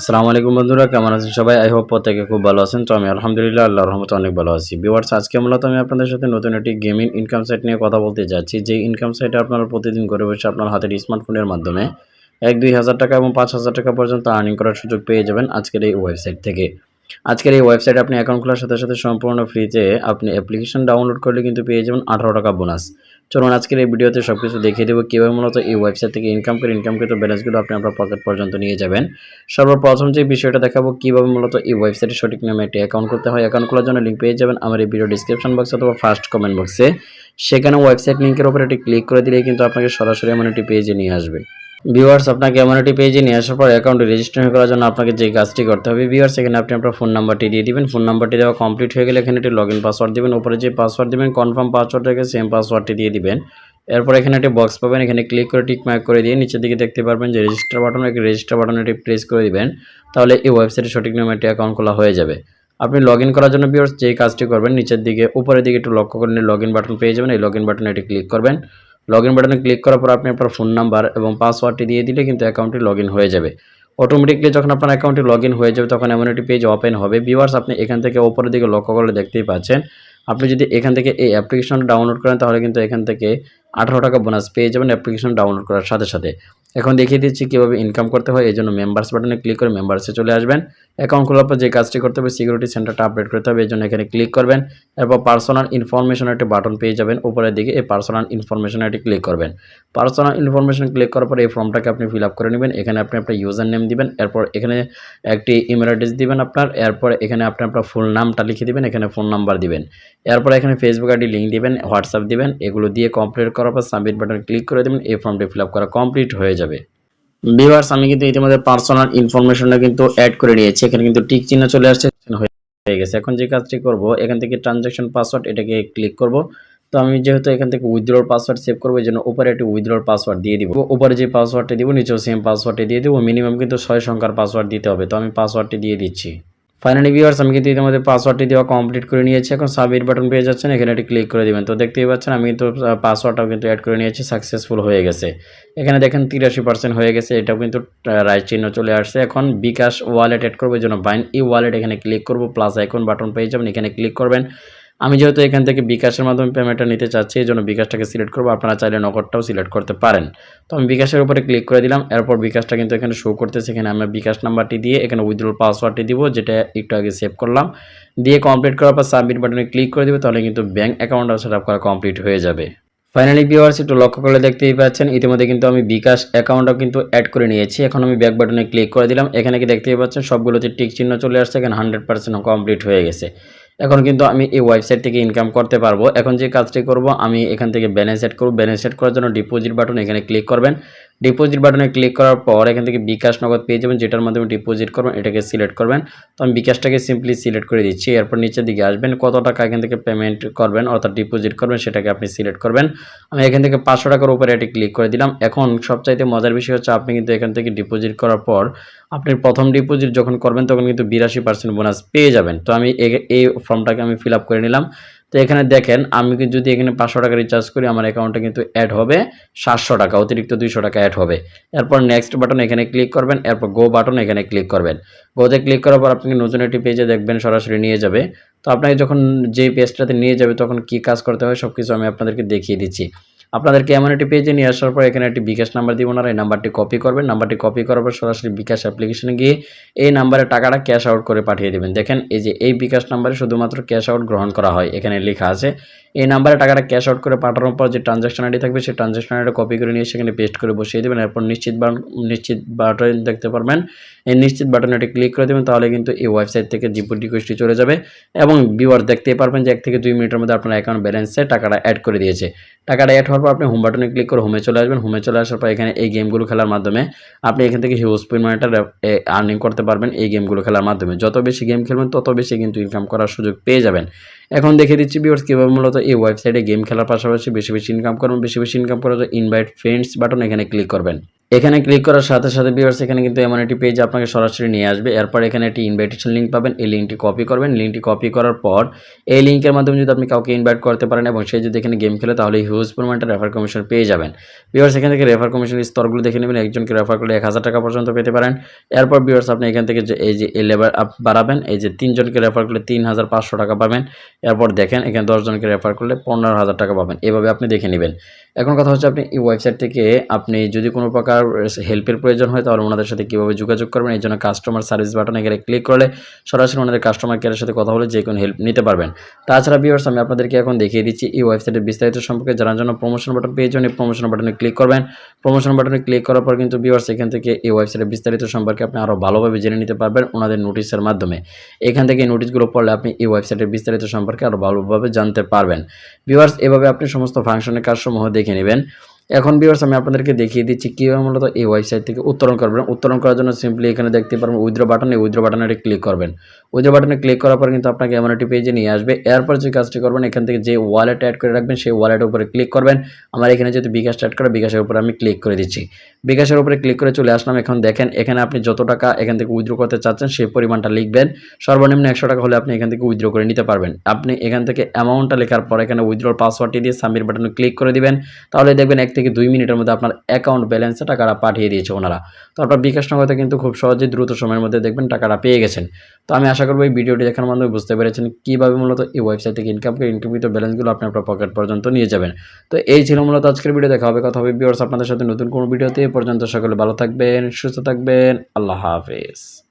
আসসালামু আলাইকুম বন্ধুরা, কেমন আছেন সবাই? আই হোপ প্রত্যেকে খুব ভালো আছেন। তো আমি আলহামদুলিল্লাহ আল্লাহর রহমতে অনেক ভালো আছি। ভিউয়ার্স, আজকে মূলত আমি আপনাদের সাথে নতুন একটি গেমিং ইনকাম সাইট নিয়ে কথা বলতে যাচ্ছি। যে ইনকাম সাইটে আপনারা প্রতিদিন ঘরে বসে আপনার হাতের স্মার্টফোনের মাধ্যমে ১-২ হাজার টাকা এবং ৫,০০০ টাকা পর্যন্ত আর্নিং করার সুযোগ পেয়ে যাবেন আজকের এই ওয়েবসাইট থেকে। আজকের এই ওয়েবসাইটে আপনি অ্যাকাউন্ট খোলার সাথে সাথে সম্পূর্ণ ফ্রিতে আপনি অ্যাপ্লিকেশন ডাউনলোড করলে কিন্তু পেয়ে যাবেন ১৮ টাকা বোনাস। চলুন আজকের এই ভিডিওতে সবকিছু দেখিয়ে দেবো কীভাবে মূলত এই ওয়েবসাইট থেকে ইনকামকৃত ব্যালেন্সগুলো আপনি আপনার পকেট পর্যন্ত নিয়ে যাবেন। সর্বপ্রথম যে বিষয়টা দেখাবো কীভাবে মূলত এই ওয়েবসাইটে সঠিক নামে একটি অ্যাকাউন্ট করতে হয়। অ্যাকাউন্ট খোলার জন্য লিঙ্ক পেয়ে যাবেন আমার এই ভিডিও ডিসক্রিপশন বক্সে অথবা ফার্স্ট কমেন্ট বক্সে। সেখানে ওয়েবসাইট লিঙ্কের উপর একটি ক্লিক করে দিলেই কিন্তু আপনাকে সরাসরি এমন একটি পেজে নিয়ে আসবে। ভিউয়ার্স, আপনাকে এমন একটি পেজে নিয়ে আসার পর অ্যাকাউন্টে রেজিস্ট্রেশন করার জন্য আপনাকে যে কাজটি করতে হবে, ভিউয়ার্স, এখানে আপনি আপনার ফোন নাম্বারটি দিয়ে দিবেন। ফোন নাম্বারটি দেওয়া কমপ্লিট হয়ে গেলে এখানে একটি লগইন পাসওয়ার্ড দিবেন। উপরে যে পাসওয়ার্ড দিবেন কনফার্ম পাসওয়ার্ড রেখে সেম পাসওয়ার্ডটি দিয়ে দিবেন। এরপর এখানে একটি বক্স পাবেন, এখানে ক্লিক করে টিক মার্ক করে দিয়ে নিচের দিকে দেখতে পারবেন যে রেজিস্টার বাটন, এই রেজিস্টার বাটনটি প্রেস করে দিবেন। তাহলে এই ওয়েবসাইটে সঠিক নামে একটি অ্যাকাউন্ট খোলা হয়ে যাবে। আপনি লগইন করার জন্য ভিউয়ার্স যে কাজটি করবেন, নিচের দিকে উপরের দিকে একটু লক্ষ্য করে নিয়ে লগইন বাটন পেয়ে যাবেন। এই লগইন বাটনে এটি ক্লিক করবেন। লগইন বাটনে ক্লিক করার পর আপনি আপনার ফোন নাম্বার এবং পাসওয়ার্ডটি দিয়ে দিলে কিন্তু অ্যাকাউন্টটি লগইন হয়ে যাবে। অটোমেটিক্যালি যখন আপনার অ্যাকাউন্টটি লগইন হয়ে যাবে তখন এমন একটি পেজ ওপেন হবে। ভিউয়ার্স, আপনি এখান থেকে উপরের দিকে লক্ষ্য করলে দেখতেই পাচ্ছেন। আপনি যদি এখান থেকে এই অ্যাপ্লিকেশনটা ডাউনলোড করেন তাহলে কিন্তু এখান থেকে ১৮ টাকা বোনাস পেয়ে যাবেন অ্যাপ্লিকেশন ডাউনলোড করার সাথে সাথে। এখন দেখিয়ে দিচ্ছি কীভাবে ইনকাম করতে হয়। এজন্য মেম্বার্স বাটনে ক্লিক করে মেম্বার্সে চলে আসবেন। অ্যাকাউন্ট খোলার পর যে কাজটি করতে হবে, সিকিউরিটি সেন্টারটা আপডেট করতে হবে। এজন্য এখানে ক্লিক করবেন। এরপর পার্সোনাল ইনফরমেশন একটি বাটন পেয়ে যাবেন উপরের দিকে। এই পার্সোনাল ইনফরমেশনে একটি ক্লিক করবেন। পার্সোনাল ইনফরমেশন ক্লিক করার পর এই ফর্মটাকে আপনি ফিল আপ করে নেবেন। এখানে আপনি আপনার ইউজার নেম দিবেন। এরপর এখানে একটি ইমেল অ্যাড্রেস দিবেন আপনার। এরপর এখানে আপনি আপনার ফুল নামটা লিখে দিবেন। এখানে ফোন নাম্বার দিবেন। এরপর এখানে ফেসবুক আইডি লিঙ্ক দিবেন, হোয়াটসঅ্যাপ দিবেন। এগুলো দিয়ে কমপ্লিট করার পর সাবমিট বাটনে ক্লিক করে দেবেন। এই ফর্মটি ফিল আপ করা কমপ্লিট হয়ে যাবে। ভিউয়ার্স, আমি কিন্তু ইতিমধ্যে পার্সোনাল ইনফরমেশনটা কিন্তু অ্যাড করে নিয়েছি। এখানে কিন্তু টিক চিহ্ন চলে আসছে, হয়ে গেছে। এখন যে কাজটি করব, এখান থেকে ট্রানজ্যাকশন পাসওয়ার্ড এটাকে ক্লিক করব। তো আমি যেহেতু এখান থেকে উইথড্রর পাসওয়ার্ড সেভ করবো, এই জন্য উপরে একটি উইথড্রর পাসওয়ার্ড দিয়ে দিব। উপরে যে পাসওয়ার্ডটি দিব নিচেও সেম পাসওয়ার্ডটি দিয়ে দেবো। মিনিমাম কিন্তু ৬ সংখ্যার পাসওয়ার্ড দিতে হবে। তো আমি পাসওয়ার্ডটি দিয়ে দিচ্ছি। ফাইনালি ভিউয়ার্স, আমি কিন্তু ইতিমধ্যে পাসওয়ার্ডটি দেওয়া কমপ্লিট করে নিয়েছি। এখন সাবমিট বাটন পেয়ে যাচ্ছেন, এখানে একটি ক্লিক করে দিবেন। তো দেখতেই পাচ্ছেন আমি কিন্তু পাসওয়ার্ডটাও কিন্তু অ্যাড করে নিয়েছি, সাকসেসফুল হয়ে গেছে। এখানে দেখেন ৮৩% হয়ে গেছে। এটাও কিন্তু রাইট চিহ্ন চলে আসছে। এখন বিকাশ ওয়ালেট অ্যাড করবো, এই জন্য বাইন্ড ই ওয়ালেট এখানে ক্লিক করবো। প্লাস আইকন বাটন পেয়ে যাবেন, এখানে ক্লিক করবেন। আমি যেহেতু এখান থেকে বিকাশের মাধ্যমে পেমেন্টটা নিতে চাচ্ছি, এই জন্য বিকাশটাকে সিলেক্ট করবো। আপনারা চাইলে নগদটাও সিলেক্ট করতে পারেন। তো আমি বিকাশের উপরে ক্লিক করে দিলাম। এরপর বিকাশটা কিন্তু এখানে শো করতেছে। এখানে আমি বিকাশ নাম্বারটি দিয়ে এখানে উইথড্রল পাসওয়ার্ডটি দিব, যেটা একটু আগে সেভ করলাম। দিয়ে কমপ্লিট করার পর সাবমিট বাটনে ক্লিক করে দিব। তাহলে কিন্তু ব্যাঙ্ক অ্যাকাউন্টটা সেট আপ করা কমপ্লিট হয়ে যাবে। ফাইনালি ভিউয়ার্স, একটু লক্ষ্য করলে দেখতেই পাচ্ছেন ইতিমধ্যে কিন্তু আমি বিকাশ অ্যাকাউন্টও কিন্তু অ্যাড করে নিয়েছি। এখন আমি ব্যাক বাটনে ক্লিক করে দিলাম। এখানে কি দেখতেই পাচ্ছেন সবগুলোতে টিক চিহ্ন চলে আসছে। এখানে 100% কমপ্লিট হয়ে গেছে। এখন কিন্তু আমি এই ওয়েবসাইট থেকে ইনকাম করতে পারবো। এখন যে কাজটি করব, আমি এখান থেকে ব্যালেন্স সেট করব। ব্যালেন্স সেট করার জন্য ডিপোজিট বাটন এখানে ক্লিক করবেন। ডিপোজিট বাটনে ক্লিক করার পর এখান থেকে বিকাশ নগদ পেয়ে যাবেন, যেটার মাধ্যমে ডিপোজিট করবেন এটাকে সিলেক্ট করবেন। তো আমি বিকাশটাকে সিম্পলি সিলেক্ট করে দিচ্ছি। এরপর নিচের দিকে আসবেন, কত টাকা এখান থেকে পেমেন্ট করবেন অর্থাৎ ডিপোজিট করবেন সেটাকে আপনি সিলেক্ট করবেন। আমি এখান থেকে 500 টাকার উপরে এটি ক্লিক করে দিলাম। এখন সবচাইতে মজার বিষয় হচ্ছে আপনি কিন্তু এখান থেকে ডিপোজিট করার পর আপনি প্রথম ডিপোজিট যখন করবেন তখন কিন্তু 82% বোনাস পেয়ে যাবেন। তো আমি এই ফর্মটাকে আমি ফিল আপ করে নিলাম। তো এখানে দেখেন আমি যদি এখানে 500 টাকা রিচার্জ করি আমার অ্যাকাউন্টে কিন্তু অ্যাড হবে 700 টাকা, অতিরিক্ত 200 টাকা অ্যাড হবে। এরপর নেক্সট বাটন এখানে ক্লিক করবেন। এরপর গো বাটন এখানে ক্লিক করবেন। গোতে ক্লিক করার পর আপনি নতুন একটি পেজে দেখবেন সরাসরি নিয়ে যাবে। তো আপনাকে যখন যে পেজটাতে নিয়ে যাবে তখন কি কাজ করতে হয় সবকিছু আমি আপনাদেরকে দেখিয়ে দিচ্ছি। আপনাদেরকে এমন একটি পেজে নিয়ে আসার পর এখানে একটি বিকাশ নাম্বার দিব, না এই নাম্বারটি কপি করবেন। নাম্বারটি কপি করার পর সরাসরি বিকাশ অ্যাপ্লিকেশনে গিয়ে এই নাম্বারে টাকাটা ক্যাশ আউট করে পাঠিয়ে দেবেন। দেখেন এই যে এই বিকাশ নাম্বারে শুধুমাত্র ক্যাশ আউট গ্রহণ করা হয়, এখানে লেখা আছে। এই নাম্বারে টাকাটা ক্যাশ আউট করে পাঠানোর পর যে ট্রানজ্যাকশন আইডি থাকবে সেই ট্রানজ্যাকশন আইডিটা কপি করে নিয়ে সেখানে পেস্ট করে বসিয়ে দেবেন। এরপর নিশ্চিত বাটন দেখতে পারবেন, এই নিশ্চিত বাটনে এটি ক্লিক করে দেবেন। তাহলে কিন্তু এই ওয়েবসাইট থেকে জিপি রিকোয়েস্টটি চলে যাবে এবং ভিউয়ার দেখতেই পারবেন যে 1 থেকে 2 মিনিটের মধ্যে আপনার অ্যাকাউন্ট ব্যালেন্সে টাকাটা অ্যাড করে দিয়েছে। টাকাটা অ্যাড হওয়ার পর আপনি হোম বাটনে ক্লিক করে হোমে চলে আসবেন। হোমে চলে আসার পর এখানে এই গেমগুলো খেলার মাধ্যমে আপনি এখান থেকে হিউজ পরিমাণটা আর্নিং করতে পারবেন। এই গেমগুলো খেলার মাধ্যমে যত বেশি গেম খেলবেন তত বেশি কিন্তু ইনকাম করার সুযোগ পেয়ে যাবেন। এখন দেখে দিচ্ছি ভিউয়ার্স কীভাবে মূলত এই ওয়েবসাইটে গেম খেলার পাশাপাশি বেশি বেশি ইনকাম করবেন। বেশি বেশি ইনকাম করার জন্য ইনভাইট ফ্রেন্ডস বাটন এখানে ক্লিক করবেন। এখানে ক্লিক করার সাথে সাথে ভিউয়ার্স এখানে কিন্তু এমন একটি পেজ আপনাকে সরাসরি নিয়ে আসবে। এরপর এখানে একটি ইনভাইটেশন লিঙ্ক পাবেন। এই লিঙ্কটি কপি করবেন। লিঙ্কটি কপি করার পর এই লিঙ্কের মাধ্যমে যদি আপনি কাউকে ইনভাইট করতে পারেন এবং সে যদি এখানে গেম খেলে তাহলে হিউজ পরিমাণটা রেফার কমিশন পেয়ে যাবেন। ভিউয়ার্স এখান থেকে রেফার কমিশনের স্তরগুলো দেখে নেবেন। একজনকে রেফার করলে ১,০০০ টাকা পর্যন্ত পেতে পারেন। এরপর ভিউয়ার্স আপনি এখান থেকে এই লেভেল আপ বাড়াবেন। এই যে ৩ জনকে রেফার করলে ৩,৫০০ টাকা পাবেন। এরপর দেখেন এখানে ১০ জনকে রেফার করলে ১৫,০০০ টাকা পাবেন। এভাবে আপনি দেখে নেবেন। এখন কথা হচ্ছে আপনি এই ওয়েবসাইট থেকে আপনি যদি কোনো প্রকার হেল্পের প্রয়োজন হয় তাহলে ওনাদের সাথে কীভাবে যোগাযোগ করবেন, এই জন্য কাস্টমার সার্ভিস বাটনে এখানে ক্লিক করলে সরাসরি ওনাদের কাস্টমার কেয়ারের সাথে কথা বলে যে কোনো হেল্প নিতে পারবেন। তাছাড়া ভিউয়ার্স আমি আপনাদেরকে এখন দেখিয়ে দিচ্ছি এই ওয়েবসাইটের বিস্তারিত সম্পর্কে জানার জন্য প্রমোশন বাটন পেয়ে যাবেন। এই প্রমোশন বাটনে ক্লিক করবেন। প্রমোশন বাটনে ক্লিক করার পর কিন্তু ভিউয়ার্স এখান থেকে এই ওয়েবসাইটের বিস্তারিত সম্পর্কে আপনি আরও ভালোভাবে জেনে নিতে পারবেন ওনাদের নোটিশের মাধ্যমে। এখান থেকে এই নোটিশগুলো পড়লে আপনি এই ওয়েবসাইটের বিস্তারিত সম্পর্কে আরও ভালোভাবে জানতে পারবেন। ভিউয়ার্স এভাবে আপনি সমস্ত ফাংশনের কাজসমূহ দেখে নেবেন। এখন ভিউয়ার্স আমি আপনাদেরকে দেখিয়ে দিচ্ছি কীভাবে মূলত এই ওয়েবসাইট থেকে উত্তোলন করবেন। উত্তোলন করার জন্য সিম্পলি এখানে দেখতে পারবেন উইথড্র বাটন, এই উইথড্র বাটনে ক্লিক করবেন। উইথড্র বাটনে ক্লিক করার পর কিন্তু আপনাকে এমন একটি পেজে নিয়ে আসবে। এরপর যে কাজটি করবেন এখান থেকে যে ওয়ালেট অ্যাড করে রাখবেন সেই ওয়ালেটের উপরে ক্লিক করবেন। আমার এখানে যেহেতু বিকাশ অ্যাড করা, বিকাশের উপরে আমি ক্লিক করে দিচ্ছি। বিকাশের উপরে ক্লিক করে চলে আসলাম। এখন দেখেন এখানে আপনি যত টাকা এখান থেকে উইথড্র করতে চাচ্ছেন সেই পরিমাণটা লিখবেন। সর্বনিম্ন ১০০ টাকা হলে আপনি এখান থেকে উইথড্র করে নিতে পারবেন। আপনি এখান থেকে অ্যামাউন্টটা লেখার পর এখানে উইথড্রর পাসওয়ার্ডটি দিয়ে সাবমিট বাটনে ক্লিক করে দিবেন। তাহলে দেখবেন ১ থেকে ২ মিনিটের মধ্যে আপনার অ্যাকাউন্ট ব্যালেন্সে টাকাটা পাঠিয়ে দিয়েছে ওনারা। তো আপনার বিকাশ নগদে কিন্তু খুব সহজেই দ্রুত সময়ের মধ্যে দেখবেন টাকাটা পেয়ে গেছেন। তো আমি আশা করব এই ভিডিওটি দেখার মাধ্যমে বুঝতে পেরেছেন কীভাবে মূলত এই ওয়েবসাইট থেকে ইনকামকৃত ব্যালেন্সগুলো আপনি আপনার পকেট পর্যন্ত নিয়ে যাবেন। তো এই ছিল মূলত আজকের ভিডিও। দেখা হবে কথা হবে ভিউয়ার্স আপনাদের সাথে নতুন কোনো ভিডিওতে। এ পর্যন্ত সকলে ভালো থাকবেন, সুস্থ থাকবেন। আল্লাহ হাফেজ।